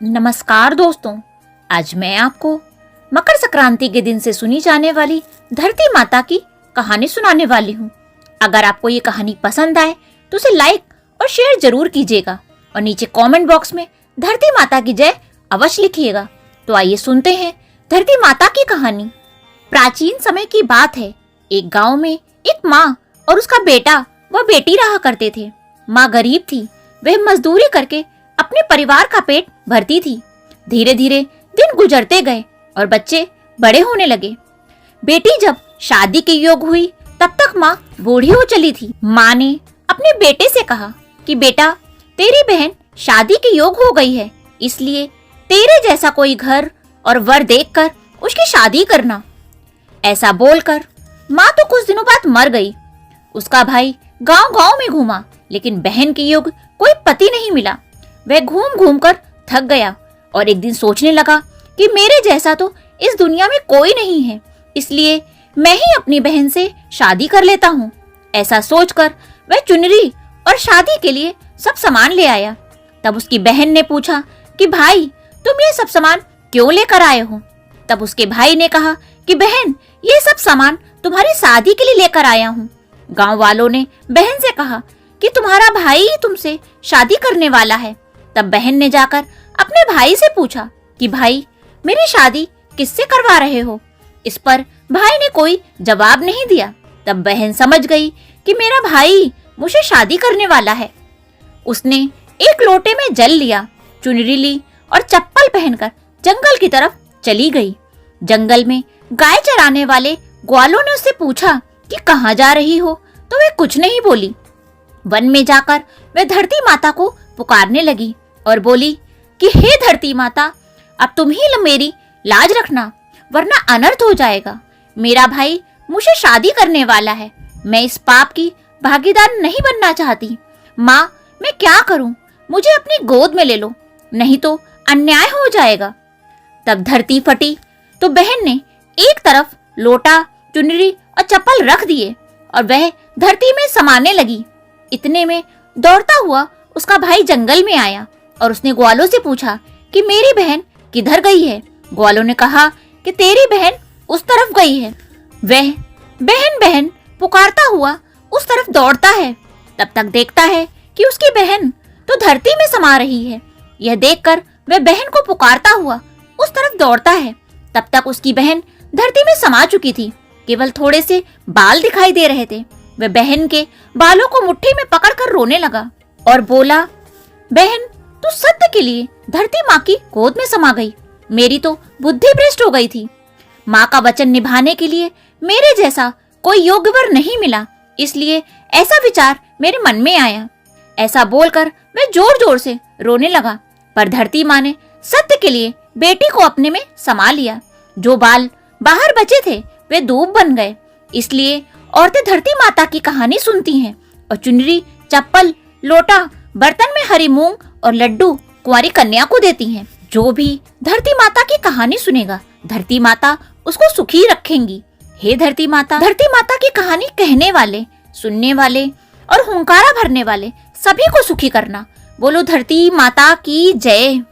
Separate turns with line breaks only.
नमस्कार दोस्तों, आज मैं आपको मकर संक्रांति के दिन से सुनी जाने वाली धरती माता की कहानी सुनाने वाली हूँ। अगर आपको ये कहानी पसंद आए तो उसे लाइक और शेयर जरूर कीजिएगा और नीचे कमेंट बॉक्स में धरती माता की जय अवश्य लिखिएगा। तो आइए सुनते हैं धरती माता की कहानी। प्राचीन समय की बात है। एक गाँव में एक माँ और उसका बेटा व बेटी रहा करते थे। माँ गरीब थी, वह मजदूरी करके अपने परिवार का पेट भरती थी। धीरे धीरे दिन गुजरते गए और बच्चे बड़े होने लगे। बेटी जब शादी के योग हुई तब तक माँ बूढ़ी हो चली थी। माँ ने अपने बेटे से कहा कि बेटा, तेरी बहन शादी के योग हो गई है, इसलिए तेरे जैसा कोई घर और वर देखकर उसकी शादी करना। ऐसा बोलकर माँ तो कुछ दिनों बाद मर गई। उसका भाई गांव-गांव में घूमा, लेकिन बहन के योग कोई पति नहीं मिला। वह घूम घूम कर थक गया और एक दिन सोचने लगा कि मेरे जैसा तो इस दुनिया में कोई नहीं है, इसलिए मैं ही अपनी बहन से शादी कर लेता हूँ। ऐसा सोचकर वह चुनरी और शादी के लिए सब सामान ले आया। तब उसकी बहन ने पूछा कि भाई, तुम ये सब सामान क्यों लेकर आए हो? तब उसके भाई ने कहा कि बहन, ये सब सामान तुम्हारी शादी के लिए लेकर आया हूँ। गांव वालों ने बहन से कहा कि तुम्हारा भाई ही तुमसे शादी करने वाला है। तब बहन ने जाकर अपने भाई से पूछा कि भाई, मेरी शादी किससे करवा रहे हो? इस पर भाई ने कोई जवाब नहीं दिया। तब बहन समझ गई कि मेरा भाई मुझे शादी करने वाला है। उसने एक लोटे में जल लिया, चुनरी ली और चप्पल पहनकर जंगल की तरफ चली गई। जंगल में गाय चराने वाले ग्वालों ने उससे पूछा कि कहाँ जा रही हो, तो वह कुछ नहीं बोली। वन में जाकर वह धरती माता को पुकारने लगी और बोली कि हे धरती माता, अब तुम ही मेरी लाज रखना, वरना अनर्थ हो जाएगा। मेरा भाई मुझे शादी करने वाला है, मैं इस पाप की भागीदार नहीं बनना चाहती। माँ, मैं क्या करूं? मुझे अपनी गोद में ले लो, नहीं तो अन्याय हो जाएगा। तब धरती फटी तो बहन ने एक तरफ लोटा, चुनरी और चप्पल रख दिए और वह धरती में समाने लगी। इतने में दौड़ता हुआ उसका भाई जंगल में आया और उसने ग्वालों से पूछा कि मेरी बहन किधर गई है? ग्वालों ने कहा कि तेरी बहन उस तरफ गई है। वह बहन बहन पुकारता हुआ उस तरफ दौड़ता है। तब तक देखता है कि उसकी बहन तो धरती में समा रही है। यह देखकर वह बहन को पुकारता हुआ उस तरफ दौड़ता है। तब तक उसकी बहन धरती में समा चुकी थी, केवल थोड़े से बाल दिखाई दे रहे थे। वह बहन के बालों को मुट्ठी में पकड़कर रोने लगा और बोला, बहन, तू सत्य के लिए धरती माँ की गोद में समा गई। मेरी तो बुद्धि भ्रष्ट हो गई थी। माँ का वचन निभाने के लिए मेरे जैसा कोई योग्य वर नहीं मिला, इसलिए ऐसा विचार मेरे मन में आया। ऐसा बोलकर वह जोर जोर से रोने लगा। पर धरती माँ ने सत्य के लिए बेटी को अपने में समा लिया। जो बाल बाहर बचे थे वे दूब बन गए। इसलिए औरतें धरती माता की कहानी सुनती हैं और चुनरी, चप्पल, लोटा, बर्तन में हरी मूंग और लड्डू कुंवारी कन्या को देती हैं। जो भी धरती माता की कहानी सुनेगा, धरती माता उसको सुखी रखेंगी। हे धरती माता की कहानी कहने वाले, सुनने वाले और हुंकारा भरने वाले सभी को सुखी करना। बोलो धरती माता की जय।